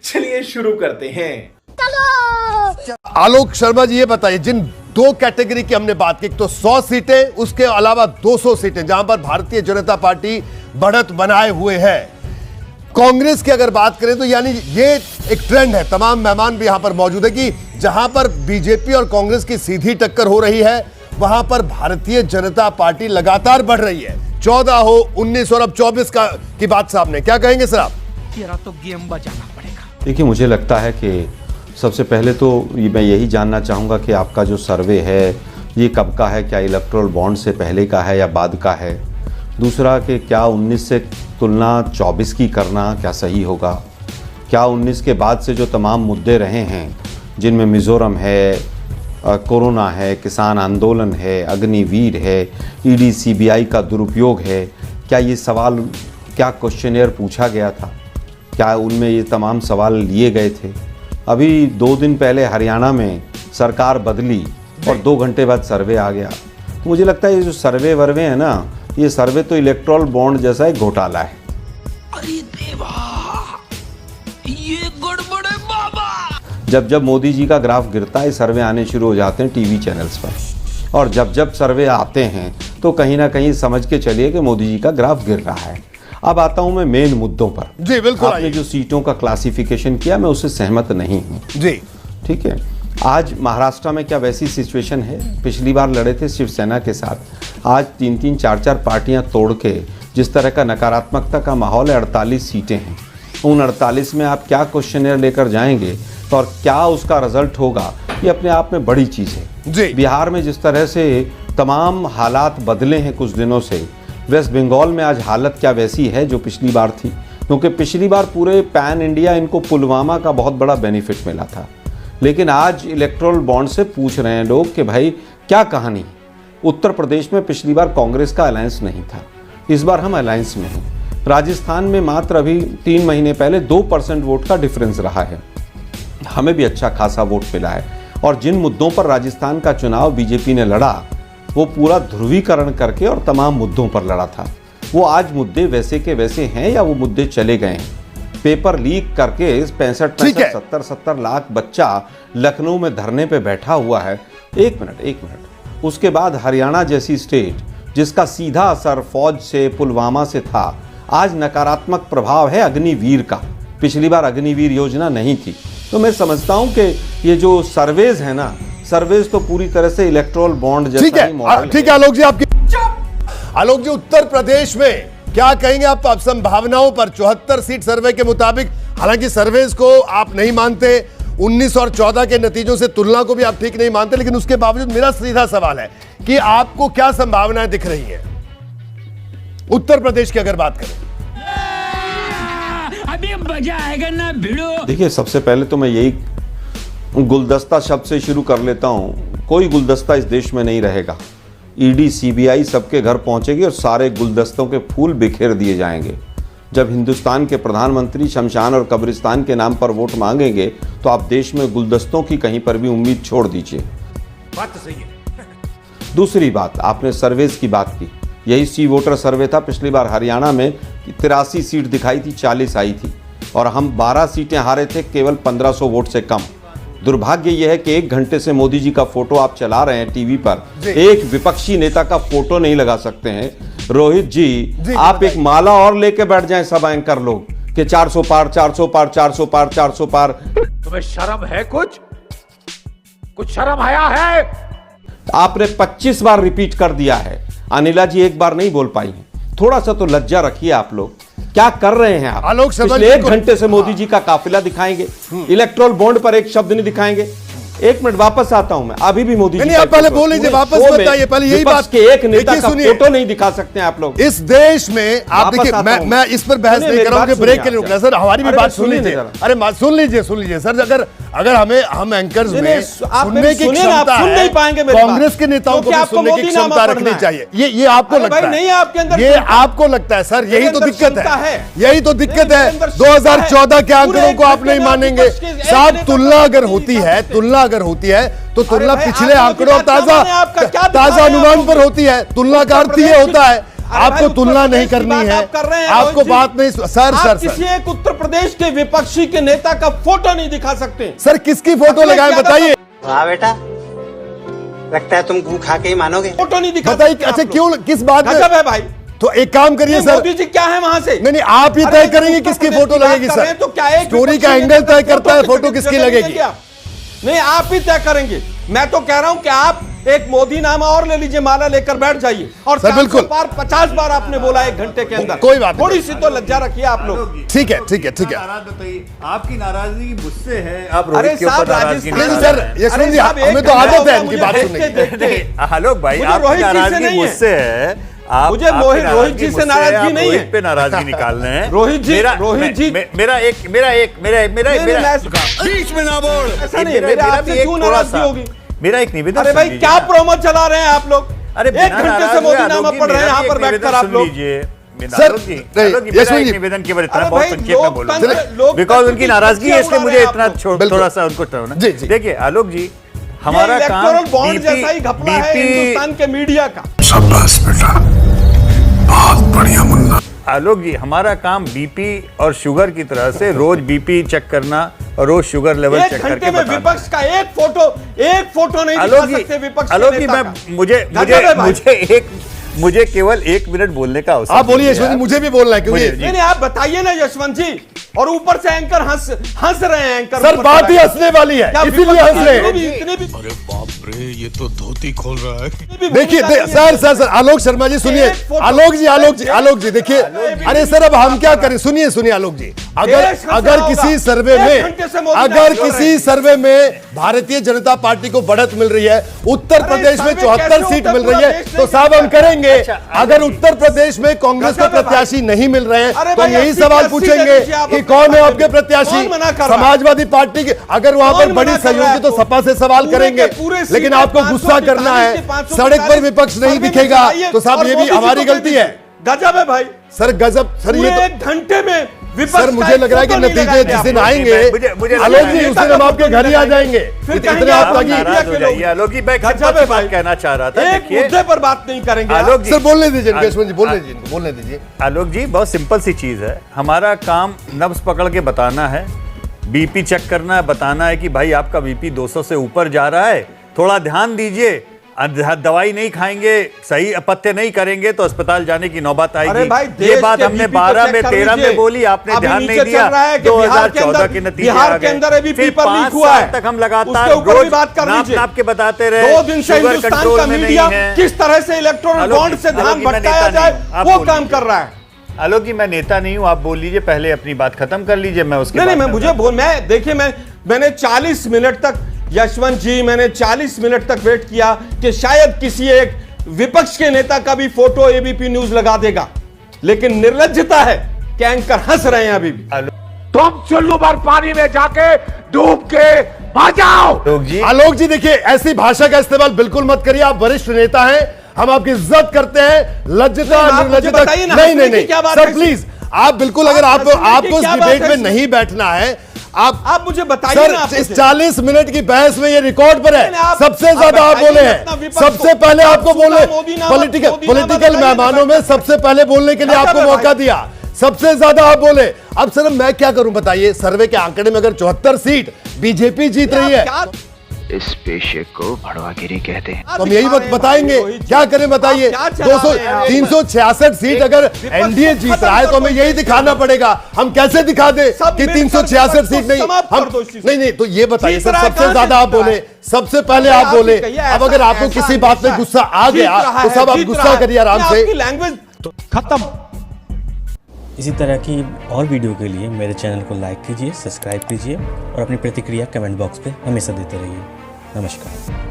चलिए शुरू करते हैं। आलोक शर्मा जी, ये बताइए, जिन दो कैटेगरी की हमने बात की, तो 100 सीटें, उसके अलावा 200 सीटें जहां पर भारतीय जनता पार्टी बढ़त बनाए हुए है। कांग्रेस की अगर बात करें तो यानी ये एक ट्रेंड है, तमाम मेहमान भी यहां पर मौजूद है, कि जहां पर बीजेपी और कांग्रेस की सीधी टक्कर हो रही है, वहां पर भारतीय जनता पार्टी लगातार बढ़ रही है। 14 हो, 19 और अब 24 की बात सामने, क्या कहेंगे सर आप? तेरा तो गेम बजाना पड़ेगा। देखिए, मुझे लगता है कि सबसे पहले तो मैं यही जानना चाहूँगा कि आपका जो सर्वे है ये कब का है, क्या इलेक्टोरल बॉन्ड से पहले का है या बाद का है? दूसरा कि क्या 19 से तुलना 24 की करना क्या सही होगा? क्या 19 के बाद से जो तमाम मुद्दे रहे हैं, जिनमें मिज़ोरम है, कोरोना है, किसान आंदोलन है, अग्निवीर है, ईडी सीबीआई का दुरुपयोग है, क्या ये सवाल, क्या क्वेश्चनेयर पूछा गया था, क्या उनमें ये तमाम सवाल लिए गए थे? अभी 2 दिन पहले हरियाणा में सरकार बदली और 2 घंटे बाद सर्वे आ गया। तो मुझे लगता है ये जो सर्वे वर्वे है ना, ये सर्वे तो इलेक्टोरल बॉन्ड जैसा एक घोटाला है। अरे देवा, ये गड़बड़ है बाबा। जब मोदी जी का ग्राफ गिरता है, सर्वे आने शुरू हो जाते हैं टीवी चैनल्स पर, और जब सर्वे आते हैं तो कहीं ना कहीं समझ के चलिए कि मोदी जी का ग्राफ गिर रहा है। अब आता हूं मैं मेन मुद्दों पर। जी बिल्कुल। आपने जो सीटों का क्लासिफिकेशन किया, मैं उससे सहमत नहीं हूं। जी ठीक है। आज महाराष्ट्र में क्या वैसी सिचुएशन है? पिछली बार लड़े थे शिवसेना के साथ, आज 3-3, 4-4 पार्टियां तोड़ के जिस तरह का नकारात्मकता का माहौल है, 48 सीटें हैं। उन 48 में आप क्या क्वेश्चनेयर लेकर जाएंगे और क्या उसका रिजल्ट होगा, ये अपने आप में बड़ी चीज़ है। जी। बिहार में जिस तरह से तमाम हालात बदले हैं कुछ दिनों से, वेस्ट बंगाल में आज हालत क्या वैसी है जो पिछली बार थी? क्योंकि पिछली बार पूरे पैन इंडिया इनको पुलवामा का बहुत बड़ा बेनिफिट मिला था, लेकिन आज इलेक्टोरल बॉन्ड से पूछ रहे हैं लोग कि भाई क्या कहानी? उत्तर प्रदेश में पिछली बार कांग्रेस का अलायंस नहीं था, इस बार हम अलायंस में हैं। राजस्थान में मात्र अभी 3 महीने पहले 2% वोट का डिफरेंस रहा है, हमें भी अच्छा खासा वोट मिला है। और जिन मुद्दों पर राजस्थान का चुनाव बीजेपी ने लड़ा, वो पूरा ध्रुवीकरण करके और तमाम मुद्दों पर लड़ा था। वो आज मुद्दे वैसे के वैसे हैं या वो मुद्दे चले गए हैं? पेपर लीक करके 65, 70 लाख बच्चा लखनऊ में धरने पे बैठा हुआ है। एक मिनट। उसके बाद हरियाणा जैसी स्टेट जिसका सीधा असर फौज से, पुलवामा से था, आज नकारात्मक प्रभाव है अग्निवीर का। पिछली बार अग्निवीर योजना नहीं थी। तो मैं समझता हूं कि ये जो सर्वेज है ना, सर्वेज तो पूरी तरह से इलेक्टोरल बॉन्ड जैसा ही मॉडल है। ठीक है आलोक जी, आलोक जी, उत्तर प्रदेश में क्या कहेंगे आप संभावनाओं पर? 74 सीट सर्वे के मुताबिक, हालांकि सर्वेज को आप नहीं मानते, 19 और 14 के नतीजों से तुलना को भी आप ठीक नहीं मानते, लेकिन उसके बावजूद मेरा सीधा सवाल है कि आपको क्या संभावनाएं दिख रही हैं उत्तर प्रदेश की अगर बात करें? अभी मजा आएगा ना भिड़ो। देखिए, सबसे पहले तो मैं यही गुलदस्ता शब्द से शुरू कर लेता हूं। कोई गुलदस्ता इस देश में नहीं रहेगा। ईडी सीबीआई सबके घर पहुंचेगी और सारे गुलदस्तों के फूल बिखेर दिए जाएंगे। जब हिंदुस्तान के प्रधानमंत्री शमशान और कब्रिस्तान के नाम पर वोट मांगेंगे तो आप देश में गुलदस्तों की कहीं पर भी उम्मीद छोड़ दीजिए। बात तो सही है। दूसरी बात, आपने सर्वेज की बात की, यही सी वोटर सर्वे था। पिछली बार हरियाणा में 83 सीट दिखाई थी, 40 आई थी, और हम 12 सीटें हारे थे, केवल 1500 वोट से कम। दुर्भाग्य यह है कि 1 घंटे से मोदी जी का फोटो आप चला रहे हैं टीवी पर, एक विपक्षी नेता का फोटो नहीं लगा सकते हैं। रोहित जी आप एक माला और लेके बैठ जाएं सब एंकर लोग कि 400 पार, 400 पार, 400 पार, 400 पार। तुम्हें शर्म है? कुछ शर्म आया है? आपने 25 बार रिपीट कर दिया है। अनिला जी एक बार नहीं बोल पाई हैं। थोड़ा सा तो लज्जा रखिए आप लोग। क्या कर रहे हैं आप? आलोक शर्मा पिछले 1 घंटे से मोदी जी का काफिला दिखाएंगे, इलेक्टोरल बॉन्ड पर एक शब्द नहीं दिखाएंगे। 1 मिनट वापस आता हूं मैं। अभी भी मोदी जी आप पहले बोल लीजिए, वापस बताइए पहले यही बात के एक नेता का फोटो नहीं दिखा सकते हैं आप लोग इस देश में। आप देखिए, मैं इस पर बहस नहीं कर रहा हूं, ब्रेक के लिए रुकना। सर हमारी भी बात सुन लीजिए। अरे सुन लीजिए सर, अगर हम एंकर्स में सुनने की क्षमता है, कांग्रेस के नेताओं को भी सुनने की क्षमता रखनी चाहिए। ये आपको लगता है? ये आपको लगता है सर? यही तो दिक्कत है, यही तो दिक्कत है। 2014 के आंकड़ों को आप नहीं मानेंगे साहब। तुलना अगर होती है तो तुलना पिछले आंकड़ों और ताजा अनुमान पर होती है। तुलना का अर्थ ये होता है आपको उत्तर तुलना नहीं प्रदेश की करनी बात है, आप कर रहे हैं, आपको रोहित जी। बात नहीं सर आप सर किसी सर एक उत्तर प्रदेश के विपक्षी के नेता का फोटो नहीं दिखा सकते। सर किसकी फोटो अखिलेश लगाए यादव बताइए, वाह बेटा, लगता है तुम गू खा के ही मानोगे। फोटो नहीं दिखा बताइए सकते आप अच्छा लोग। क्यों, किस बात में? गजब है भाई। तो एक काम करिए ये सर, मोदी जी क्या है वहां से? नहीं आप ही अरे तय जब करेंगे उत्तर किसकी प्रदेश फोटो की बात लगेगी कर सर, रहे हैं, तो क्या एक स्टोरी विपक्षी का नेता एंगल तय का करता है, फोटो किसकी किसकी जगह लगेगी? देंगे आप? नहीं, आप ही तय करेंगे। मैं तो कह रहा हूं कि आप एक मोदी नामा और ले लीजिए, माला लेकर बैठ जाइए। और सर, 400 बिल्कुल। बार 50 बार आपने बोला 1 घंटे के अंदर। कोई बात नहीं। थोड़ी सी तो लज्जा रखिए आप लोग। ठीक है ठीक है ठीक है। नाराज बताइए, आपकी नाराजगी मुझसे है, आप अरे रोहित के साहब, ऊपर नाराजगी नहीं निकाल सर रहे हैं। यशवंत जी, साहब, एक हमें तो घंटा आदत होगा है इनकी मुझे बात देखते सुनने की। देखते। आलोक भाई, मुझे आपकी रोहित जी से नाराजगी नहीं है। मुझसे है, आप मुझे आपकी रोहित नाराजगी जी से मुझसे है, नाराजगी आप नहीं है। रोहित पे नाराजगी निकाल रहे हैं। रोहित जी, मेरा रोहित जी। बीच में ना बोल, ऐसा नहीं है, मेरे आपसे क्यों नाराजगी होगी? मेरा एक निवेदन अरे भाई, सुन क्या लीजिए। प्रोमो चला रहे हैं आप लोग? अरे 1 घंटे से मोदी नामा पढ़ रहे हैं यहाँ पर बैठकर आप लोग। सर, नहीं, यशवंत जी। निवेदन केवल इतना अरे बहुत भाई, संक्षेप में लोकतंत्र- बोलूंगा, लोकतंत्र बिकॉज की उनकी नाराजगी है, इसलिए खुशियां मुझे उड़ा रहे इतना हैं आप लोग। थोड़ा सा उनको टर्न जी, जी। देखिए आलोक जी, हमारा ये काम इलेक्टोरल बॉन्ड जैसा ही घपला है हिंदुस्तान के मीडिया का। आलोक जी, हमारा काम बीपी और शुगर की तरह से रोज बीपी चेक करना और रोज शुगर लेवल 1 चेक घंटे करके में बताना। विपक्ष का एक फोटो नहीं दिखा आलोक सकते विपक्ष जी, के आलोक जी, नेता मैं का। मुझे गजब है भाई। मुझे केवल 1 मिनट बोलने का अवसर आप बोलिए दीजिए यशवंत जी, आप। मुझे भी बोलना है क्योंकि मुझे- नहीं नहीं, आप बताइए ना यशवंत जी। और ऊपर से एंकर हंस रहे हैं। एंकर सर ऊपर बात से ही हंसने वाली है, क्या इसीलिए विपक्ष हंस रहे हैं। इतने भी अरे बाप रे, ये तो धोती खोल रहा है। देखिए सर आलोक शर्मा जी सुनिए, एक फोटो- आलोक जी देखिए, अरे सर अब हम क्या करें, सुनिए आलोक जी, अगर किसी सर्वे में भारतीय जनता पार्टी को बढ़त मिल रही है, उत्तर प्रदेश में 74 सीट मिल रही है, तो साहब हम करेंगे। अगर उत्तर प्रदेश में कांग्रेस को प्रत्याशी नहीं मिल रहे हैं तो हम यही सवाल पूछेंगे कि कौन है आपके प्रत्याशी। समाजवादी पार्टी के अगर वहां पर बड़ी सहयोगी तो सपा से सवाल करेंगे, लेकिन आपको गुस्सा करना है, सड़क पर विपक्ष नहीं दिखेगा तो साहब ये भी हमारी गलती है। गजब है भाई, सर गजब सर, ये तो 1 घंटे में विपक्ष सर मुझे लग रहा है कि नतीजे जिस दिन आएंगे आलोक जी उस दिन हम आपके घर ही आ जाएंगे। इतने आप लगी नाराज हो जाइए आलोक जी, मैं एक गजब सिंपल है सी बात भाई। कहना चाह रहा था। एक देखिए मुद्दे पर बात नहीं करेंगे आप। आलोक जी, सर बोलने दीजिए यशवंत जी, बोलने दीजिए। आलोक जी, बहुत सिंपल सी चीज है, हमारा काम नब्ज पकड़ के बताना है, बीपी चेक करना है, बताना है कि भाई आपका बीपी 200 से ऊपर जा रहा है, थोड़ा ध्यान दीजिए, दवाई नहीं खाएंगे, सही अपथ्य नहीं करेंगे तो अस्पताल जाने की नौबत अरे आएगी। भाई, ये देश बात के हमने BP को 12 चेक में कर 13 में लीजिए। बोली, आपने अभी ध्यान नीचे नहीं दिया। चल रहा है कि बिहार के 2014 अंदर- के नतीजे बिहार आ के गए। अंदर अभी फिर पेपर लीक 5 हुआ साल है। तक हम लगातार उसके ऊपर भी रोज बात कर नाप लीजिए। नाप के बताते रहे 2 दिन से शुगर हिंदुस्तान कंट्रोल का में नहीं मीडिया है। किस तरह से इलेक्टोरल आलोक बॉन्ड जी, से आलोक ध्यान जी, मैं भटकाया नेता जाए नहीं हूं, आप वो बोल काम लीजिए। कर रहा है। आलोक जी, मैं नेता नहीं हूं, आप बोल लीजिए, पहले अपनी बात खत्म कर लीजिए, मैं उसके नहीं बाद मैं में मुझे बोल, मैं देखिए मैंने 40 मिनट तक यशवंत जी, मैंने 40 मिनट तक वेट किया कि शायद किसी एक विपक्ष के नेता का भी फोटो एबीपी न्यूज लगा देगा, लेकिन निर्लज्जता है कि एंकर हंस रहे हैं अभी भी। तुम चुल्लू भर पानी में जाके डूब के मर जाओ। आलोक जी देखिए, ऐसी भाषा का इस्तेमाल बिल्कुल मत करिए, आप वरिष्ठ नेता हैं, हम आपकी इज्जत करते हैं। लज्जता नहीं, आप मुझे निर्लज्जता बताइए ना, नहीं हंसने नहीं की क्या बात सर है? प्लीज आप बिल्कुल, अगर आप हंसने की आपको इस क्या बात डिबेट है में इसमें? नहीं बैठना है, आप मुझे बताइए ना, सर इस 40 मिनट की बहस में ये रिकॉर्ड पर है, नहीं, आप- सबसे आप ज्यादा आप बताइए बोले ना अपना हैं, विपक्ष सबसे को। पहले आप आपको सुना बोले, मोदी नामक पॉलिटिकल बताइए मेहमानों में सबसे पहले बोलने के लिए अच्छा आपको भाई। मौका दिया, सबसे ज्यादा आप बोले। अब सर मैं क्या करूं बताइए, सर्वे के आंकड़े में अगर 74 सीट बीजेपी जीत रही है क्या- इस पेशे को भड़वागिरी कहते हैं। तो हम यही बताएंगे, क्या करें बताइए। आप क्या चला रहे हैं आप? 366 सीट अगर एनडीए जीत रहा है तो हमें यही दिखाना पड़ेगा। हम कैसे दिखा दे सब कि मिलकर 366 सीट नहीं, समाप्त हम कर दो इस चीज को। नहीं तो ये बताइए जीत सर, रहा है, सबसे कहां ज्यादा से आप जीत रहा बोले, है? सबसे पहले आप आप बोले। ही कहिए, अब अगर आपको ऐसा- किसी बात में ऐसा गुस्सा आ जीत गया रहा तो है, सब आप जीत गुस्सा रहा है। करिए आराम से। आपकी लैंग्वेज खत्म। इसी तरह की और वीडियो के लिए मेरे चैनल को लाइक कीजिए, सब्सक्राइब कीजिए और अपनी प्रतिक्रिया कमेंट बॉक्स पे हमेशा देते रहिए। नमस्कार।